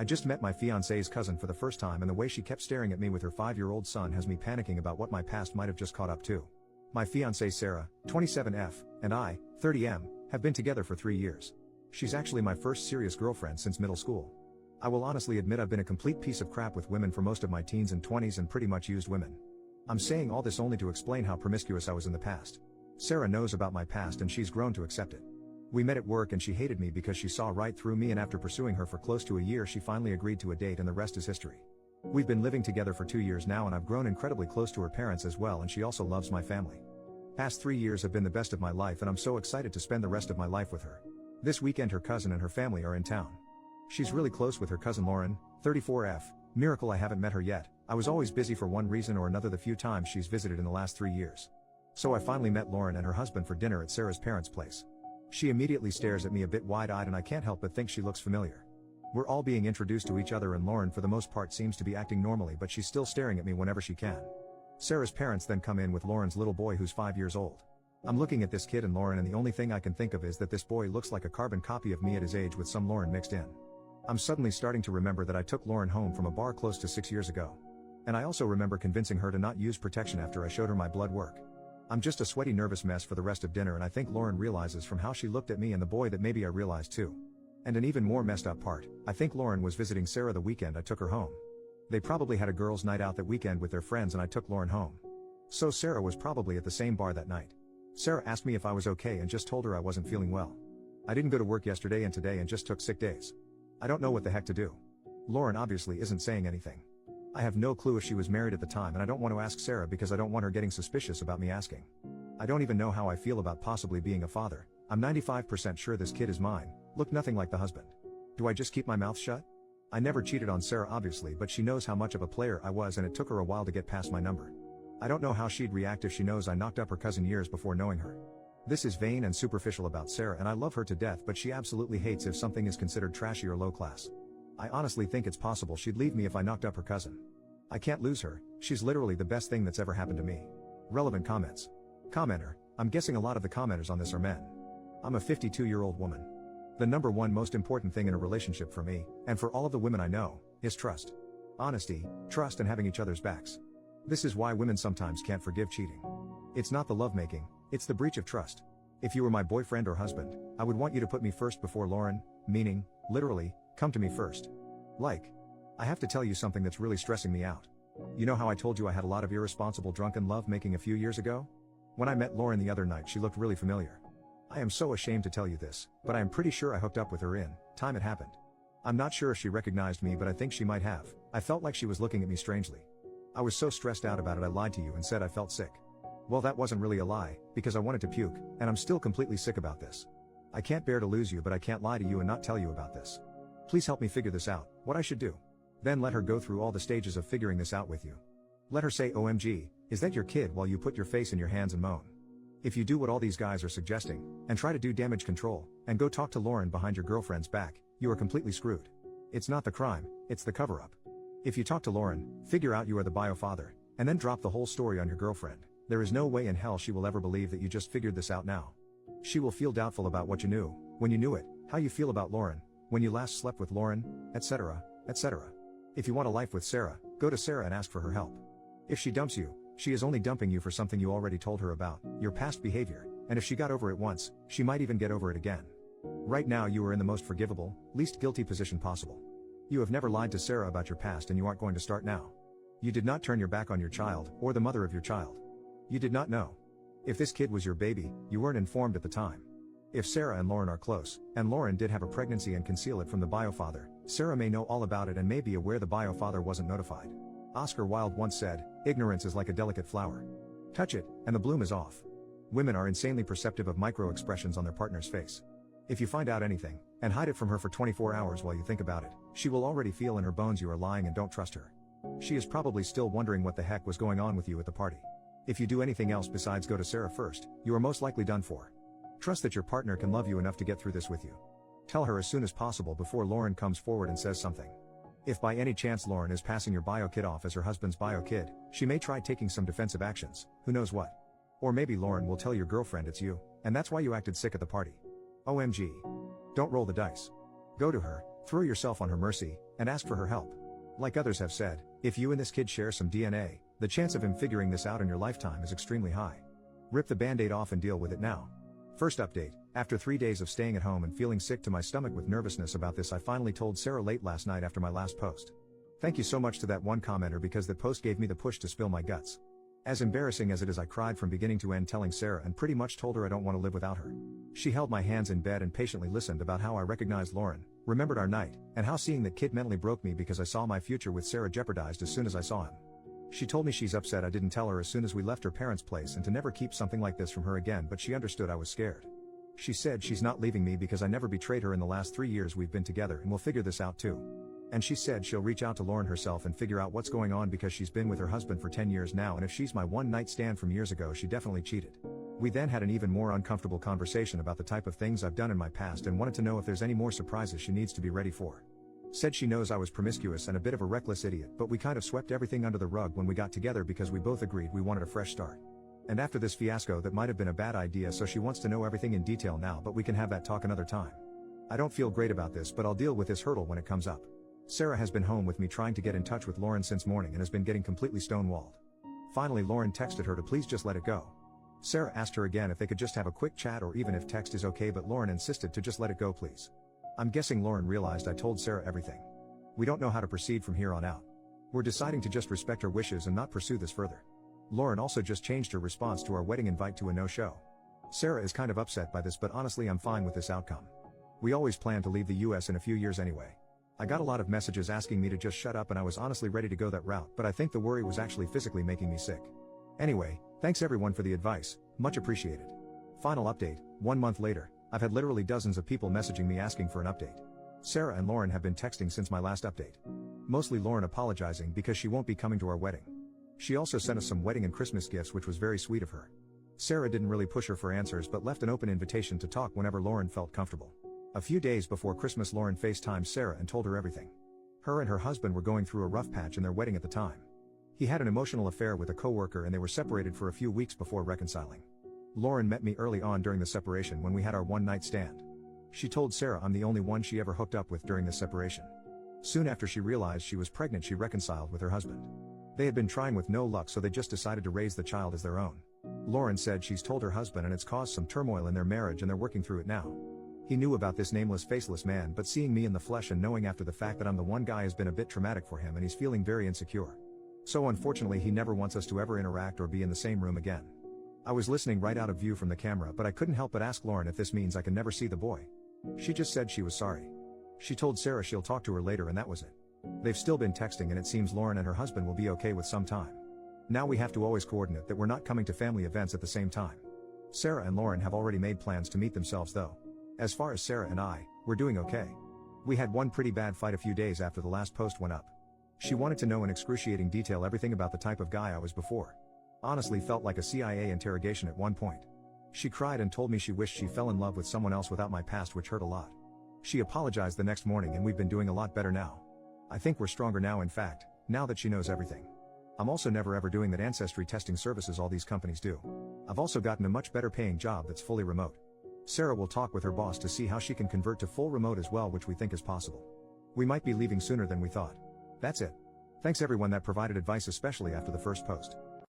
I just met my fiancée's cousin for the first time, and the way she kept staring at me with her 5-year-old son has me panicking about what my past might have just caught up to. My fiancée Sarah, 27F, and I, 30M, have been together for 3 years. She's actually my first serious girlfriend since middle school. I will honestly admit I've been a complete piece of crap with women for most of my teens and 20s and pretty much used women. I'm saying all this only to explain how promiscuous I was in the past. Sarah knows about my past and she's grown to accept it. We met at work and she hated me because she saw right through me, and after pursuing her for close to a year she finally agreed to a date and the rest is history. We've been living together for 2 years now and I've grown incredibly close to her parents as well, and she also loves my family. Past 3 years have been the best of my life and I'm so excited to spend the rest of my life with her. This weekend her cousin and her family are in town. She's really close with her cousin Lauren, 34F, miracle I haven't met her yet. I was always busy for one reason or another the few times she's visited in the last 3 years. So I finally met Lauren and her husband for dinner at Sarah's parents' place. She immediately stares at me a bit wide-eyed and I can't help but think she looks familiar. We're all being introduced to each other and Lauren for the most part seems to be acting normally, but she's still staring at me whenever she can. Sarah's parents then come in with Lauren's little boy who's 5 years old. I'm looking at this kid and Lauren and the only thing I can think of is that this boy looks like a carbon copy of me at his age with some Lauren mixed in. I'm suddenly starting to remember that I took Lauren home from a bar close to 6 years ago. And I also remember convincing her to not use protection after I showed her my blood work. I'm just a sweaty nervous mess for the rest of dinner, and I think Lauren realizes from how she looked at me and the boy that maybe I realized too. And an even more messed up part, I think Lauren was visiting Sarah the weekend I took her home. They probably had a girls' night out that weekend with their friends and I took Lauren home. So Sarah was probably at the same bar that night. Sarah asked me if I was okay and just told her I wasn't feeling well. I didn't go to work yesterday and today and just took sick days. I don't know what the heck to do. Lauren obviously isn't saying anything. I have no clue if she was married at the time and I don't want to ask Sarah because I don't want her getting suspicious about me asking. I don't even know how I feel about possibly being a father. I'm 95% sure this kid is mine, look nothing like the husband. Do I just keep my mouth shut? I never cheated on Sarah obviously, but she knows how much of a player I was and it took her a while to get past my number. I don't know how she'd react if she knows I knocked up her cousin years before knowing her. This is vain and superficial about Sarah and I love her to death, but she absolutely hates if something is considered trashy or low class. I honestly think it's possible she'd leave me if I knocked up her cousin. I can't lose her, she's literally the best thing that's ever happened to me. Relevant comments. Commenter, I'm guessing a lot of the commenters on this are men. I'm a 52-year-old woman. The number one most important thing in a relationship for me, and for all of the women I know, is trust. Honesty, trust and having each other's backs. This is why women sometimes can't forgive cheating. It's not the lovemaking, it's the breach of trust. If you were my boyfriend or husband, I would want you to put me first before Lauren, meaning, literally, come to me first. Like, I have to tell you something that's really stressing me out. You know how I told you I had a lot of irresponsible drunken lovemaking a few years ago? When I met Lauren the other night she looked really familiar. I am so ashamed to tell you this, but I am pretty sure I hooked up with her in time it happened. I'm not sure if she recognized me, but I think she might have. I felt like she was looking at me strangely. I was so stressed out about it I lied to you and said I felt sick. Well, that wasn't really a lie, because I wanted to puke, and I'm still completely sick about this. I can't bear to lose you, but I can't lie to you and not tell you about this. Please help me figure this out, what I should do. Then let her go through all the stages of figuring this out with you. Let her say OMG, is that your kid, while you put your face in your hands and moan. If you do what all these guys are suggesting, and try to do damage control, and go talk to Lauren behind your girlfriend's back, you are completely screwed. It's not the crime, it's the cover-up. If you talk to Lauren, figure out you are the bio father, and then drop the whole story on your girlfriend, there is no way in hell she will ever believe that you just figured this out now. She will feel doubtful about what you knew, when you knew it, how you feel about Lauren, when you last slept with Lauren, etc., etc. If you want a life with Sarah, go to Sarah and ask for her help. If she dumps you, she is only dumping you for something you already told her about, your past behavior, and if she got over it once, she might even get over it again. Right now you are in the most forgivable, least guilty position possible. You have never lied to Sarah about your past and you aren't going to start now. You did not turn your back on your child, or the mother of your child. You did not know. If this kid was your baby, you weren't informed at the time. If Sarah and Lauren are close, and Lauren did have a pregnancy and conceal it from the bio father, Sarah may know all about it and may be aware the bio father wasn't notified. Oscar Wilde once said, ignorance is like a delicate flower. Touch it, and the bloom is off. Women are insanely perceptive of micro-expressions on their partner's face. If you find out anything, and hide it from her for 24 hours while you think about it, she will already feel in her bones you are lying and don't trust her. She is probably still wondering what the heck was going on with you at the party. If you do anything else besides go to Sarah first, you are most likely done for. Trust that your partner can love you enough to get through this with you. Tell her as soon as possible before Lauren comes forward and says something. If by any chance Lauren is passing your bio kid off as her husband's bio kid, she may try taking some defensive actions, who knows what. Or maybe Lauren will tell your girlfriend it's you, and that's why you acted sick at the party. OMG. Don't roll the dice. Go to her, throw yourself on her mercy, and asked for her help. Like others have said, if you and this kid share some DNA, the chance of him figuring this out in your lifetime is extremely high. Rip the band-aid off and deal with it now. First update, after 3 days of staying at home and feeling sick to my stomach with nervousness about this, I finally told Sarah late last night after my last post. Thank you so much to that one commenter because that post gave me the push to spill my guts. As embarrassing as it is, I cried from beginning to end telling Sarah and pretty much told her I don't want to live without her. She held my hands in bed and patiently listened about how I recognized Lauren, remembered our night, and how seeing that kid mentally broke me because I saw my future with Sarah jeopardized as soon as I saw him. She told me she's upset I didn't tell her as soon as we left her parents' place and to never keep something like this from her again, but she understood I was scared. She said she's not leaving me because I never betrayed her in the last 3 years we've been together and we'll figure this out too. And she said she'll reach out to Lauren herself and figure out what's going on because she's been with her husband for 10 years now, and if she's my one-night stand from years ago, she definitely cheated. We then had an even more uncomfortable conversation about the type of things I've done in my past and wanted to know if there's any more surprises she needs to be ready for. Said she knows I was promiscuous and a bit of a reckless idiot, but we kind of swept everything under the rug when we got together because we both agreed we wanted a fresh start. And after this fiasco that might have been a bad idea, so she wants to know everything in detail now, but we can have that talk another time. I don't feel great about this, but I'll deal with this hurdle when it comes up. Sarah has been home with me trying to get in touch with Lauren since morning and has been getting completely stonewalled. Finally, Lauren texted her to please just let it go. Sarah asked her again if they could just have a quick chat or even if text is okay, but Lauren insisted to just let it go please. I'm guessing Lauren realized I told Sarah everything. We don't know how to proceed from here on out. We're deciding to just respect her wishes and not pursue this further. Lauren also just changed her response to our wedding invite to a no-show. Sarah is kind of upset by this, but honestly I'm fine with this outcome. We always plan to leave the US in a few years anyway. I got a lot of messages asking me to just shut up and I was honestly ready to go that route, but I think the worry was actually physically making me sick. Anyway, thanks everyone for the advice, much appreciated. Final update, 1 month later, I've had literally dozens of people messaging me asking for an update. Sarah and Lauren have been texting since my last update. Mostly Lauren apologizing because she won't be coming to our wedding. She also sent us some wedding and Christmas gifts, which was very sweet of her. Sarah didn't really push her for answers but left an open invitation to talk whenever Lauren felt comfortable. A few days before Christmas, Lauren FaceTimed Sarah and told her everything. Her and her husband were going through a rough patch in their wedding at the time. He had an emotional affair with a coworker and they were separated for a few weeks before reconciling. Lauren met me early on during the separation when we had our one-night stand. She told Sarah I'm the only one she ever hooked up with during this separation. Soon after she realized she was pregnant, she reconciled with her husband. They had been trying with no luck, so they just decided to raise the child as their own. Lauren said she's told her husband and it's caused some turmoil in their marriage and they're working through it now. He knew about this nameless, faceless man, but seeing me in the flesh and knowing after the fact that I'm the one guy has been a bit traumatic for him and he's feeling very insecure. So unfortunately he never wants us to ever interact or be in the same room again. I was listening right out of view from the camera, but I couldn't help but ask Lauren if this means I can never see the boy. She just said she was sorry. She told Sarah she'll talk to her later and that was it. They've still been texting and it seems Lauren and her husband will be okay with some time. Now we have to always coordinate that we're not coming to family events at the same time. Sarah and Lauren have already made plans to meet themselves though. As far as Sarah and I, we're doing okay. We had one pretty bad fight a few days after the last post went up. She wanted to know in excruciating detail everything about the type of guy I was before. Honestly felt like a CIA interrogation at one point. She cried and told me she wished she fell in love with someone else without my past, which hurt a lot. She apologized the next morning and we've been doing a lot better now. I think we're stronger now, in fact, now that she knows everything. I'm also never ever doing that ancestry testing services all these companies do. I've also gotten a much better paying job that's fully remote. Sarah will talk with her boss to see how she can convert to full remote as well, which we think is possible. We might be leaving sooner than we thought. That's it. Thanks everyone that provided advice, especially after the first post.